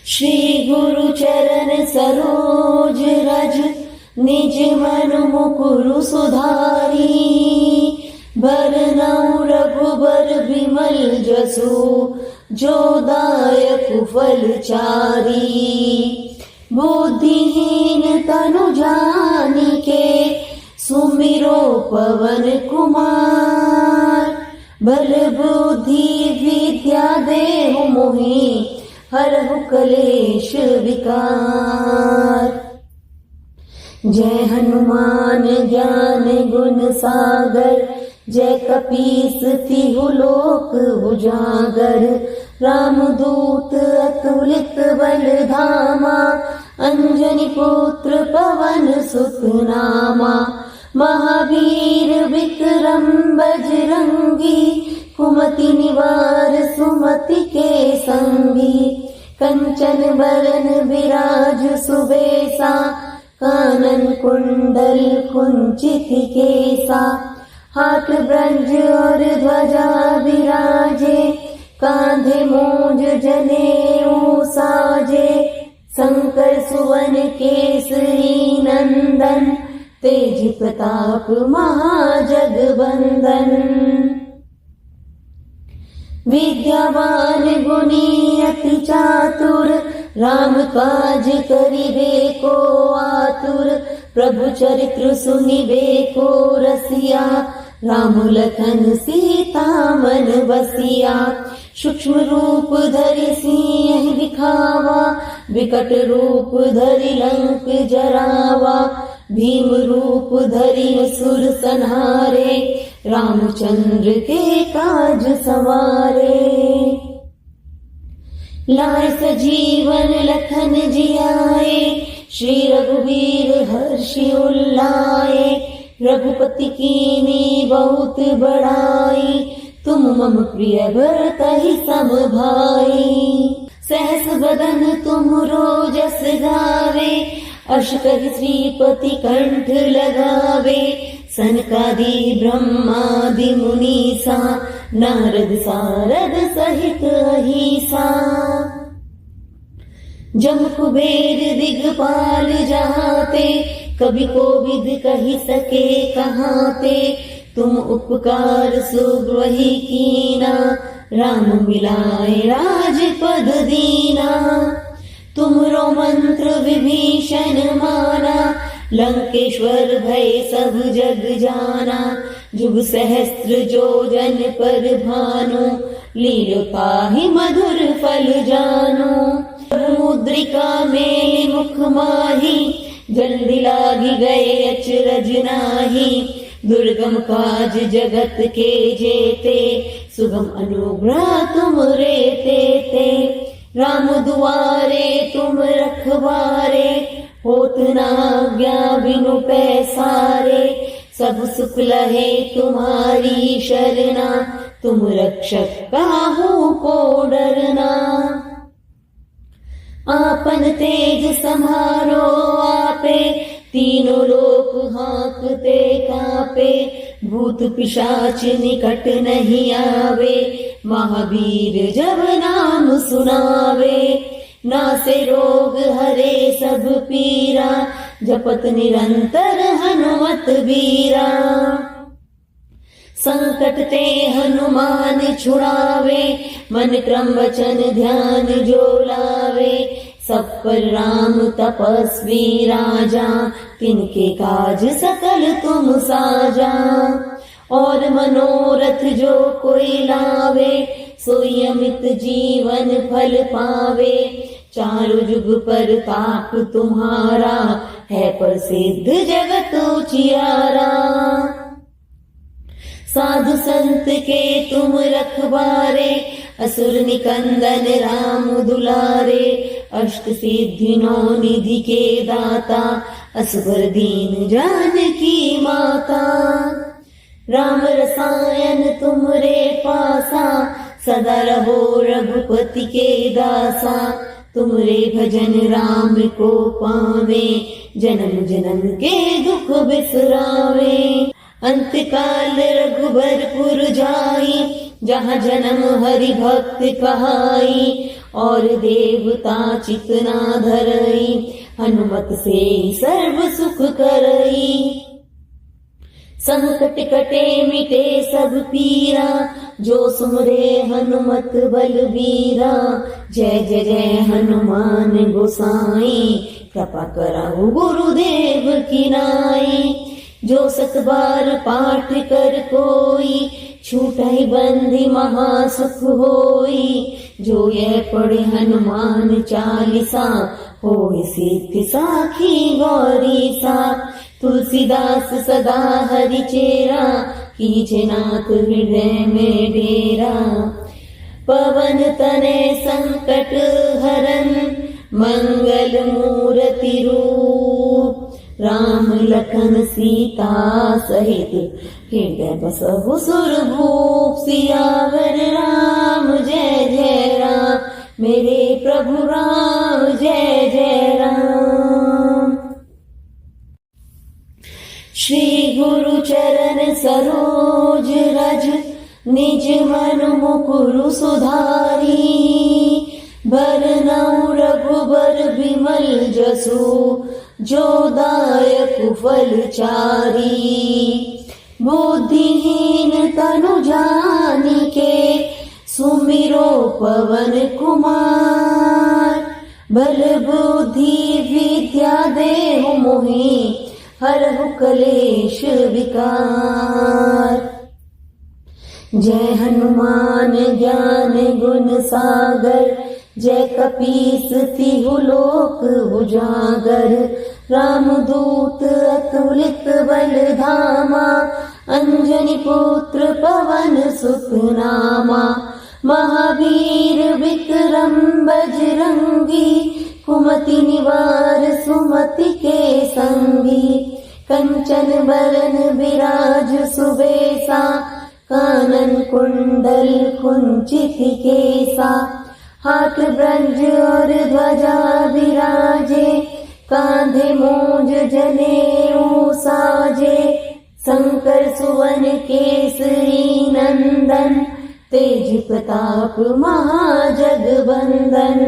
श्री गुरु चरण सरोज रज, निज मन मुकुरु सुधारी। बरनउँ रघुबर बिमल जसु, जो दायक फल चारी। बुद्धिहीन तनु जानिके, सुमिरो पवन कुमार। बल बुद्धि विद्या देहु मोहि, हरहु कलेश विकार। जय हनुमान ज्ञान गुण सागर, जय कपीस तिहु लोक उजागर। रामदूत अतुलित बल धामा, अंजनी पुत्र पवन सुत नामा। महावीर विक्रम बजरंगी, कुमति निवार सुमति के संगी। कंचन बरन विराज सुबेसा, कानन कुंडल कुंचित केसा। हाथ ब्रज और ध्वजा विराजे, कांधे मूंज जनेऊ साजे। शंकर सुवन केसरी नंदन, तेज प्रताप महाजगवंदन। विद्यावान गुणी अति चातुर, राम काज करिबे को आतुर। प्रभु चरित्र सुनिबे को रसिया, राम लखन सीता मन बसिया। सूक्ष्म रूप धरि सिंह दिखावा, विकट रूप धरि लंक जरावा। भीम रूप धरि असुर संहारे, रामचंद्र के काज सवारे। लाए सजीवन लखन जियाए, श्री रघुवीर हर्षि उल्लाए। रघुपति कीनी बहुत बड़ाई, तुम मम प्रिय भरतहि सम भाई। सहस बदन तुमरो जस गावे, अष कहि श्रीपति कंठ लगावे। सनकादि ब्रह्मादि मुनीसा, नारद सारद सहित अहिसा। जम कुबेर दिगपाल जहाते, कवि कोविद कहि सके कहाते। तुम उपकार सुग्रही कीना, राम मिलाए राजपद दीना। तुमरो मंत्र विभीषण माना, लंकेश्वर भय सब जग जाना। जुग सहस्त्र जो जन पर भानु, लीलो ताहि मधुर फल जानु। मुद्रिका मेलि मुख माही, जल्दी लागी गए अचरज नाही। दुर्गम काज जगत के जेते, सुगम अनुग्रह तुम रे तेते। राम दुआरे तुम रखवारे, होत न आज्ञा बिनु पैसारे। सब सुख लहे तुम्हारी शरणा, तुम रक्षक काहू को डरना। आपन तेज समारो आपे, तीनों लोक हाँकते कापे। भूत पिशाच निकट नहीं आवे, महावीर जब नाम सुनावे। नासे रोग हरे सब पीरा, जपत निरंतर हनुमत बीरा। संकट ते हनुमान छुड़ावे, मन क्रम वचन ध्यान जो लावे। सब पर राम तपस्वी राजा, तिनके काज सकल तुम साजा। और मनोरथ जो कोई लावे, सोई अमित जीवन फल पावे। चारों जुग पर ताप तुम्हारा, है प्रसिद्ध जगत उजियारा। साधु संत के तुम रखवारे, असुर निकंदन राम दुलारे। अष्ट सिद्धि नौ निधि के दाता, असबर दीन जानकी माता। राम रसायन तुमरे पासा, सदा रहो रघुपति के दासा। तुमरे भजन राम को पावे, जन्म जन्म के दुख बिसरावे। अंत काल रघुबरपुर जाई, जहाँ जन्म हरि भक्त कहाई। और देवता चितना धरई, हनुमत से सर्व सुख करई। संकट कटे मिटे सब पीरा, जो सुमरे हनुमत बलबीरा। जय जय जय हनुमान गोसाई, कृपा करहु गुरुदेव की नाई। जो सत बार पाठ कर कोई, छूटहि बंधि महासुख होई। जो यह पढ़े हनुमान चालीसा, होय सिद्धि साखी गौरी सा। तुलसीदास सदा हरि चेरा, कीजे नाथ हृदय में डेरा। पवन तनय संकट हरन, मंगल मूर्ति रूप। राम लखन सीता सहित, हृदय बसहु सुरभूप। सियावर राम जय जय राम, मेरे प्रभु राम जय जय राम। श्री गुरु चरण सरोज रज, निज मन मुकुरु सुधारी। बरनउँ रघुबर बिमल जसु, जो दायक फल चारी। बुद्धिहीन तनु जानिके, सुमिरो पवन कुमार। बल बुद्धि विद्या देहु मोहि, हरहु कलेश विकार। जय हनुमान ज्ञान गुण सागर, जय कपीस तिहु लोक उजागर। रामदूत अतुलित बल धामा, अंजनी पुत्र पवन सुत नामा। महावीर विक्रम बजरंगी, कुमति निवार सुमति के संगी। कंचन बरन विराज सुबेसा, कानन कुंडल कुंचित केसा। हाथ ब्रज और ध्वजा विराजे, कांधे मूंज जनेऊ साजे। शंकर सुवन केसरी नंदन, तेज प्रताप महाजगबंदन।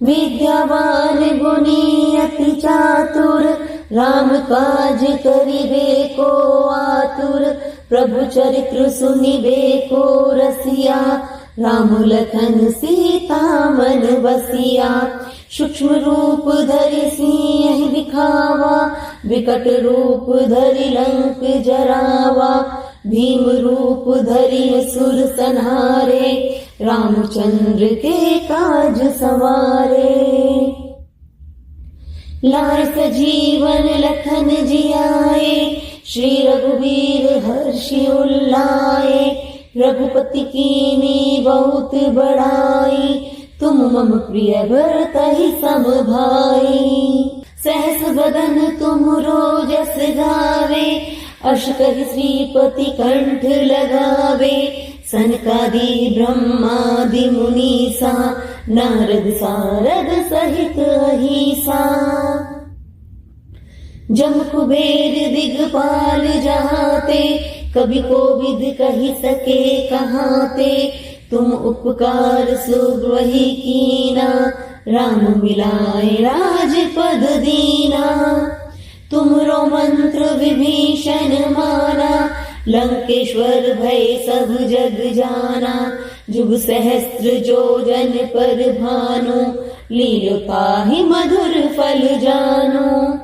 विद्यावान गुणी अति चातुर, राम काज करिबे को आतुर। प्रभु चरित्र सुनिबे को रसिया, राम लखन सीता मन बसिया। सूक्ष्म रूप धरि सिंह दिखावा, विकट रूप धरि लंक जरावा। भीम रूप धरि असुर संहारे, रामचंद्र के काज सवारे। लाय सजीवन लखन जियाए, श्री रघुवीर हर्षि उल्लाए। रघुपति कीनी बहुत बड़ाई, तुम मम प्रिय भरतहि सम भाई। सहस बदन तुम रोजस गावे, अष कहि श्रीपति कंठ लगावे। सनकादि ब्रह्मादि मुनीसा, नारद सारद सहित अहिसा। जम कुबेर दिगपाल जहाते, कभी कोविद कहि सके कहाते। तुम उपकार सुग्रही कीना, राम मिलाए राजपद दीना। तुमरो मंत्र विभीषण माना, लंकेश्वर भय सब जग जाना। जुग सहस्त्र जो जन पर भानु, लीलो ताहि मधुर फल जानु।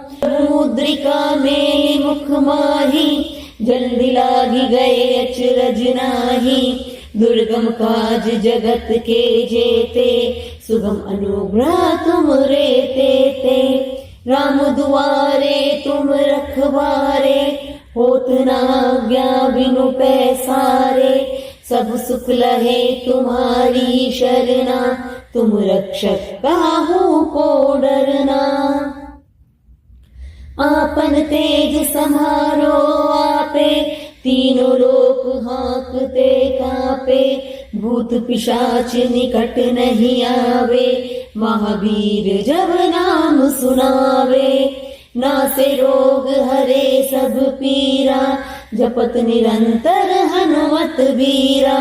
मुद्रिका मेलि मुख माही, जल्दी लागी गए अचरज नाही। दुर्गम काज जगत के जेते, सुगम अनुग्रह तुम रे ते। राम दुआरे तुम रखवारे, होत न आज्ञा बिनु पैसारे। सब सुख लहे तुम्हारी शरणा, तुम रक्षक काहू को डरना। आपन तेज समारो आपे, तीनों लोक हाँकते कापे। भूत पिशाच निकट नहीं आवे, महावीर जब नाम सुनावे। नासे रोग हरे सब पीरा, जपत निरंतर हनुमत बीरा।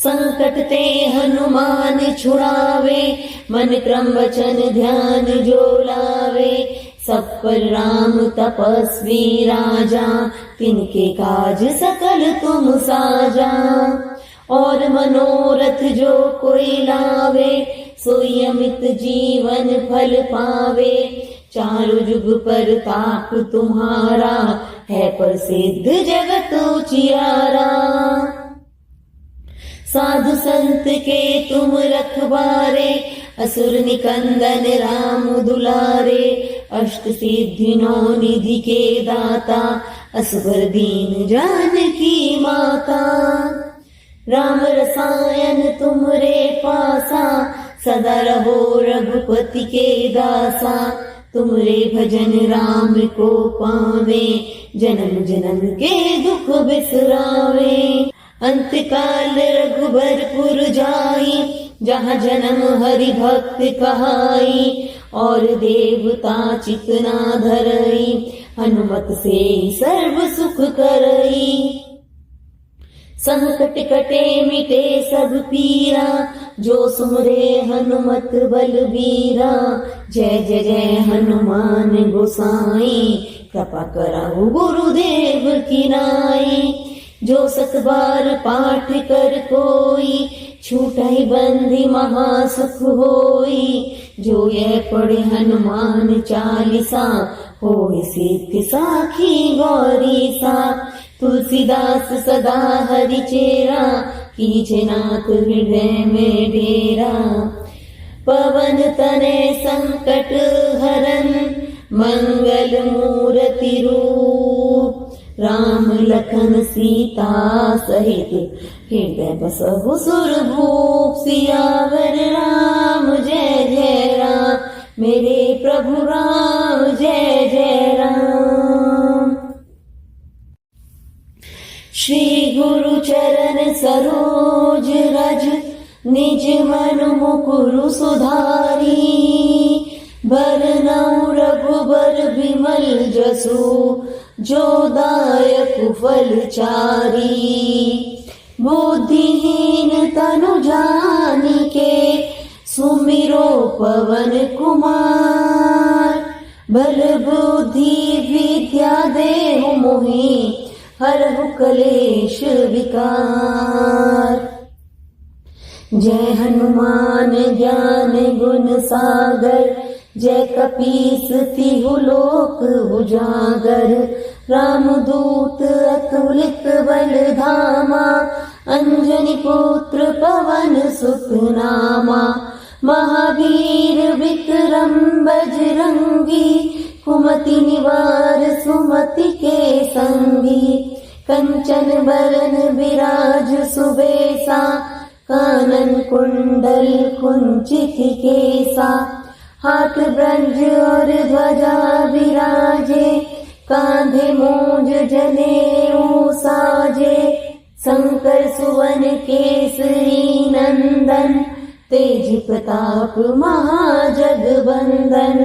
संकट ते हनुमान छुड़ावे, मन क्रम वचन ध्यान जो लावे। सब पर राम तपस्वी राजा, तिनके काज सकल तुम साजा। और मनोरथ जो कोई लावे, सोई अमित जीवन फल पावे। चारु जुग पर ताप तुम्हारा, है प्रसिद्ध जगत उजियारा। साधु संत के तुम रखवारे, असुर निकंदन राम दुलारे। अष्ट सिद्धि नौ निधि के दाता, असबर दीन जानकी माता। राम रसायन तुमरे पासा, सदा रहो रघुपति के दासा। तुमरे भजन राम को पावे, जन्म जन्म के दुख बिसरावे। अंत काल रघुबरपुर जाई, जहाँ जन्म हरि भक्त कहाई। और देवता चितना धरई, हनुमत से सर्व सुख करई। संकट कटे मिटे सब पीरा, जो सुमरे हनुमत बलबीरा। जय जय जय हनुमान गोसाई, कृपा करहु गुरुदेव की नाई। जो सत बार पाठ कर कोई, छूटहि बंधि महासुख होई। जो यह पढ़े हनुमान चालीसा, होय सिद्धि साखी गौरीसा। तुलसीदास सदा हरि चेरा, कीजे नाथ हृदय में डेरा। पवन तनय संकट हरन, मंगल मूर्ति रूप। राम लखन सीता सहित, हृदय बसहु सुरभूप। सियावर राम जय जय राम, मेरे प्रभु राम जय जय राम। श्री गुरु चरण सरोज रज, निज मन मुकुरु सुधारी। बरनउँ रघुबर बिमल जसु, जो दायक फल चारी। बुद्धिहीन तनु जानिके, सुमिरो पवन कुमार। बल बुद्धि विद्या देहु मोहि, हरहु कलेश विकार। जय हनुमान ज्ञान गुण सागर, जय कपीस तिहु लोक उजागर। रामदूत अतुलित बल धामा, अंजनी पुत्र पवन सुत नामा। महावीर विक्रम बजरंगी, कुमति निवार सुमति के संगी। कंचन बरन विराज सुबेसा, कानन कुंडल कुंचित केसा। हाथ ब्रज और ध्वजा विराजे, कांधे मूंज जनेऊ साजे। शंकर सुवन केसरी नंदन, तेज प्रताप महाजगबंदन।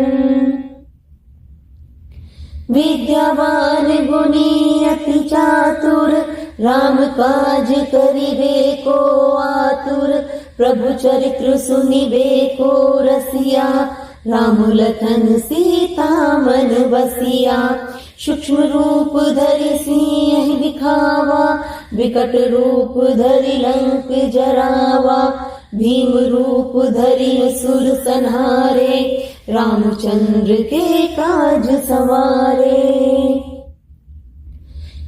विद्यावान गुणी अति चातुर, राम काज करिबे को आतुर। प्रभु चरित्र सुनिबे को रसिया, राम लखन सीता मन बसिया। सूक्ष्म रूप धरि सिंह दिखावा, विकट रूप धरि लंक जरावा। भीम रूप धरि असुर संहारे, रामचंद्र के काज सवारे।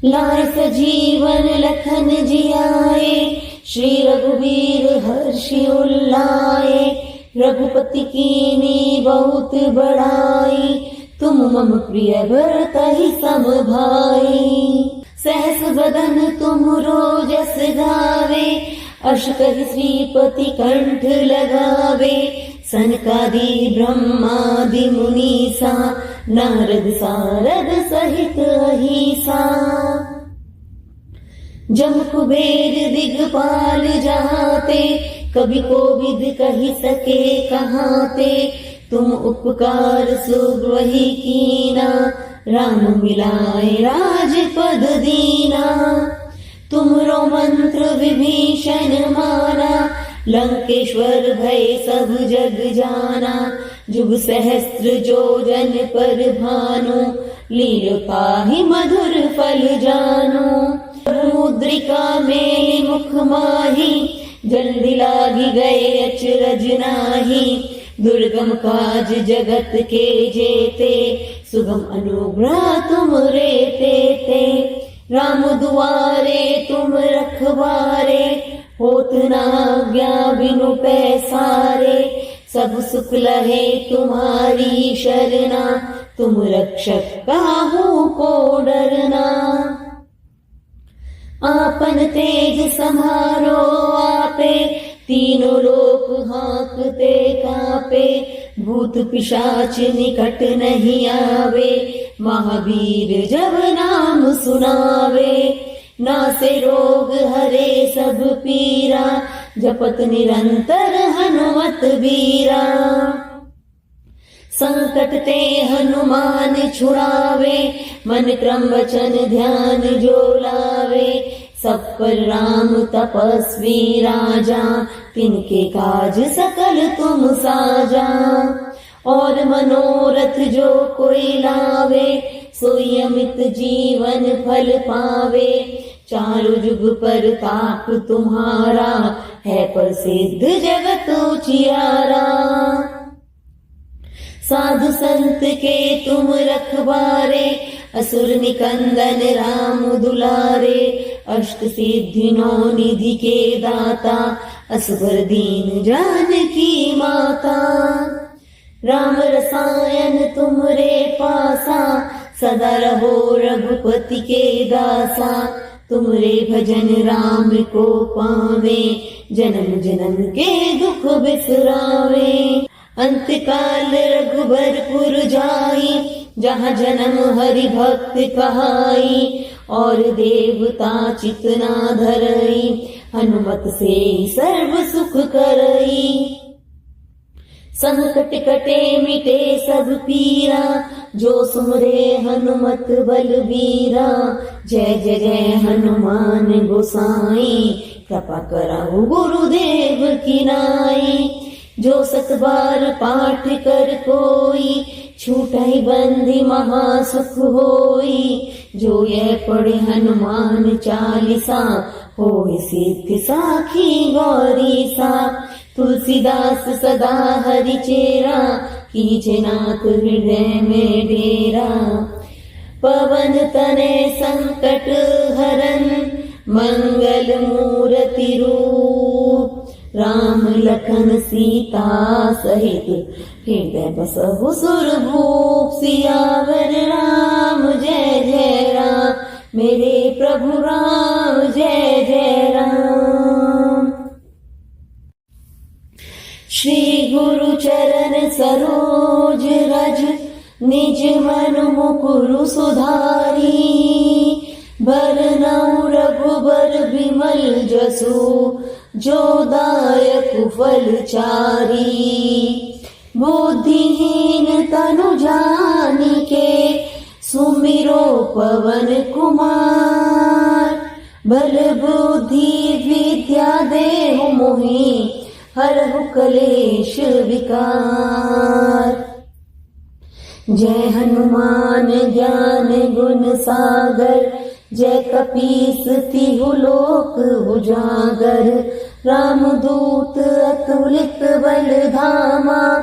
लाए सजीवन लखन जियाए, श्री रघुवीर हर्षि उल्लाए। रघुपति कीनी बहुत बड़ाई, तुम मम प्रिय भरतहि सम भाई। सहस बदन तुम रोजस गावे, अष कहि श्रीपति कंठ लगावे। सनकादि ब्रह्मादि मुनीसा, नारद सारद सहित अहिसा। जम कुबेर दिगपाल जहाते, कभी कोविद कहि सके कहाते। तुम उपकार सुग्रही कीना, राम मिलाए राजपद दीना। तुमरो मंत्र विभीषण माना, लंकेश्वर भय सब जग जाना। जुग सहस्त्र जोजन पर भानु, लील पाहि मधुर फल जानो। मुद्रिका मेलि मुख माही, जल्दी लागी गए अचरज नाही। दुर्गम काज जगत के जेते, सुगम अनुग्रह तुम रे ते। राम दुआरे तुम रखवारे, होत न आज्ञा बिनु पैसारे। सब सुख लहे तुम्हारी शरणा, तुम रक्षक काहू को डरना। आपन तेज समारो आपे, तीनों लोक हाँकते कापे। भूत पिशाच निकट नहीं आवे, महावीर जब नाम सुनावे। नासे रोग हरे सब पीरा, जपत निरंतर हनुमत बीरा। संकट ते हनुमान छुड़ावे, मन क्रम वचन ध्यान जो लावे। सब पर राम तपस्वी राजा, तिनके काज सकल तुम साजा। और मनोरथ जो कोई लावे, सोई अमित जीवन फल पावे। चारु जुग पर ताप तुम्हारा, है प्रसिद्ध जगत उजियारा। साधु संत के तुम रखवारे, असुर निकंदन राम दुलारे। अष्ट सिद्धि नौ निधि के दाता, असबर दीन जानकी माता। राम रसायन तुमरे पासा, सदा रहो रघुपति के दासा। तुमरे भजन राम को पावे, जन्म जन्म के दुख बिसरावे। अंतकाल रघुबरपुर जाई, जहाँ जन्म हरि भक्त कहाई। और देवता चितना धरई, हनुमत से सर्व सुख करई। संकट कटे मिटे सब पीरा, जो सुमरे हनुमत बलबीरा। जय जय जय हनुमान गोसाई, कृपा करहु गुरुदेव की नाई। जो सत बार पाठ कर कोई, छूटहि बंधि महासुख होई। जो यह पढ़े हनुमान चालीसा, होय सिद्धि साखी गौरीसा। तुलसीदास सदा हरि चेरा, कीजे नाथ हृदय में डेरा। पवन तनय संकट हरन, मंगल मूर्ति रूप। राम लखन सीता सहित, हृदय बसहु सुरभूप। सियावर राम जय जय राम, मेरे प्रभु राम जय जय राम। श्री गुरु चरण सरोज रज, निज मन मुकुरु सुधारी। बरनउँ रघुबर बिमल जसु, जो दायक फल चारी। बुद्धिहीन तनु जानिके, सुमिरो पवन कुमार। बल बुद्धि विद्या देहु मोहि, हरहु कलेश विकार। जय हनुमान ज्ञान गुण सागर, जय कपीस तिहु लोक उजागर। रामदूत अतुलित बल धामा,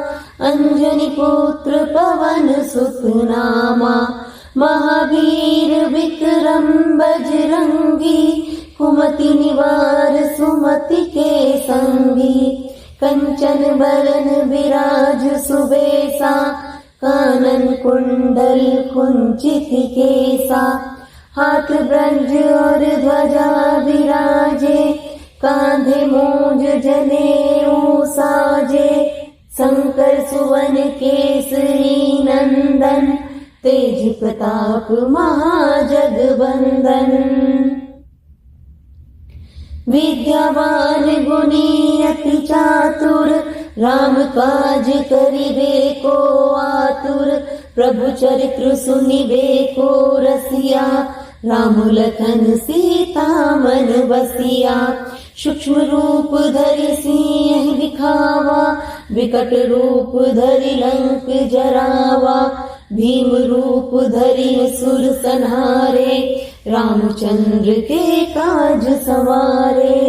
अंजनी पुत्र पवन सुत नामा। महावीर विक्रम बजरंगी, कुमति निवार सुमति के संगी। कंचन बरन विराज सुबेसा, कानन कुंडल कुंचित केसा। हाथ ब्रज और ध्वजा विराजे, कांधे मूंज जनेऊ साजे। शंकर सुवन केसरी नंदन, तेज प्रताप महाजगबंदन। विद्यावान गुणी अति चातुर, राम काज करिबे को आतुर। प्रभु चरित्र सुनिबे को रसिया, राम लखन सीता मन बसिया। सूक्ष्म रूप धरि सिंह दिखावा, विकट रूप धरि लंक जरावा। भीम रूप धरि असुर संहारे, रामचंद्र के काज सवारे।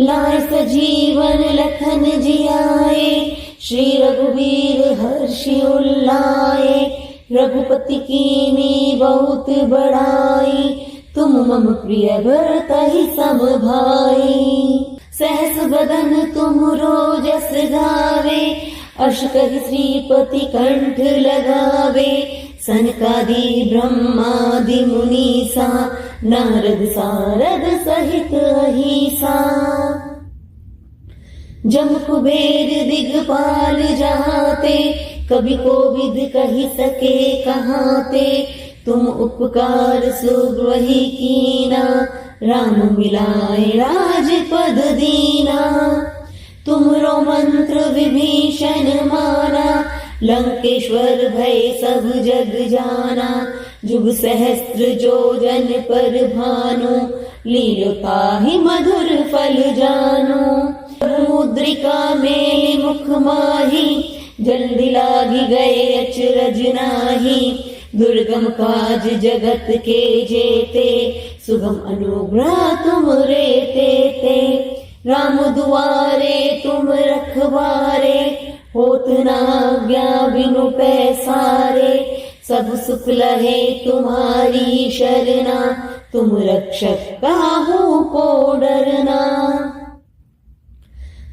लाए सजीवन लखन जियाए, श्री रघुवीर हर्षि उल्लाए। रघुपति कीनी बहुत बड़ाई, तुम मम प्रिय भरतहि सम भाई। सहस बदन तुम रोजस गावे, अश कहि श्रीपति कंठ लगावे। सनकादि ब्रह्मादि मुनीसा, नारद सारद सहित अहिसा। जम कुबेर दिगपाल जहाते, कवि कोविद कहि सके कहाते। तुम उपकार सुग्रही कीना, राम मिलाए राजपद दीना। तुमरो मंत्र विभीषण माना, लंकेश्वर भय सब जग जाना। जुग सहस्त्र जोजन पर भानु, लीलो ताहि मधुर फल जानु। मुद्रिका मेलि मुख माही, जल्दी लागी गए अचरज नाही। दुर्गम काज जगत के जेते, सुगम अनुग्रह तुम रे ते। राम दुआरे तुम रखवारे, होत न आज्ञा बिनु पैसारे। सब सुख लहे तुम्हारी शरणा, तुम रक्षक काहू को डरना।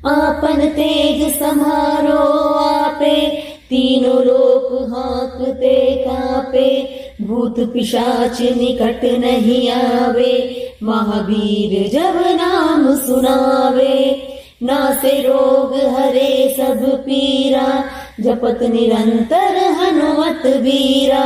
आपन तेज समारो आपे, तीनों लोक हाँकते कापे। भूत पिशाच निकट नहीं आवे, महावीर जब नाम सुनावे। नासे रोग हरे सब पीरा, जपत निरंतर हनुमत वीरा।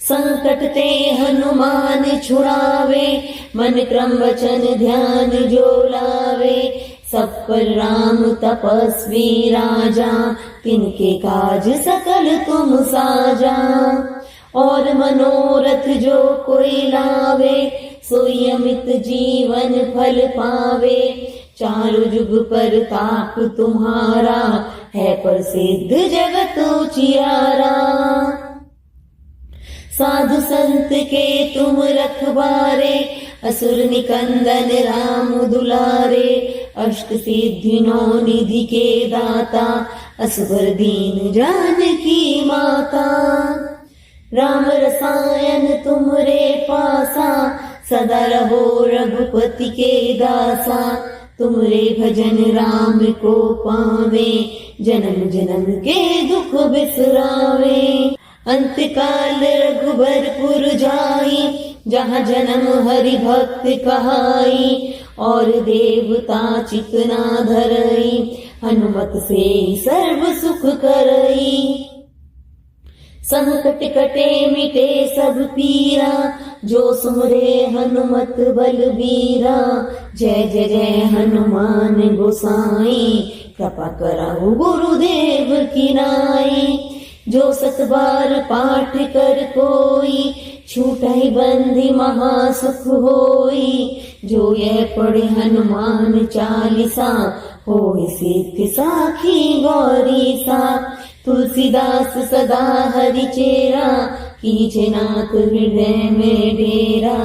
संकट ते हनुमान छुड़ावे, मन क्रम वचन ध्यान जो लावे। सब पर राम तपस्वी राजा, तिनके काज सकल तुम साजा। और मनोरथ जो कोई लावे, सोई अमित जीवन फल पावे। चारु जुग पर ताप तुम्हारा, है प्रसिद्ध जगत उजियारा। साधु संत के तुम रखवारे, असुर निकंदन राम दुलारे। अष्ट सिद्धि नौ निधि के दाता, असबर दीन जानकी माता। राम रसायन तुमरे पासा, सदा रहो रघुपति के दासा। तुमरे भजन राम को पावे, जन्म जन्म के दुख बिसरावे। अंत काल रघुबरपुर जाई, जहाँ जन्म हरि भक्त कहाई। और देवता चितना धरई, हनुमत से सर्व सुख करई। संकट कटे मिटे सब पीरा, जो सुमरे हनुमत बलबीरा। जय जय जय हनुमान गोसाई, कृपा करहु गुरुदेव की नाई। जो सत बार पाठ कर कोई, छूटहि बंधि महासुख होई। जो यह पढ़े हनुमान चालीसा, होय सिद्धि साखी गौरीसा। तुलसीदास सदा हरि चेरा, कीजे नाथ हृदय में डेरा।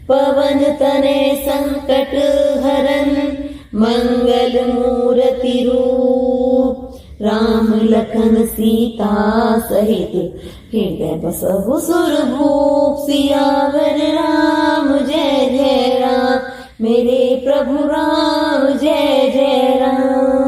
पवन तनय संकट हरन, मंगल मूर्ति रूप। राम लखन सीता सहित, हृदय बसहु सुरभूप। सियावर राम जय जय राम, मेरे प्रभु राम जय जय राम।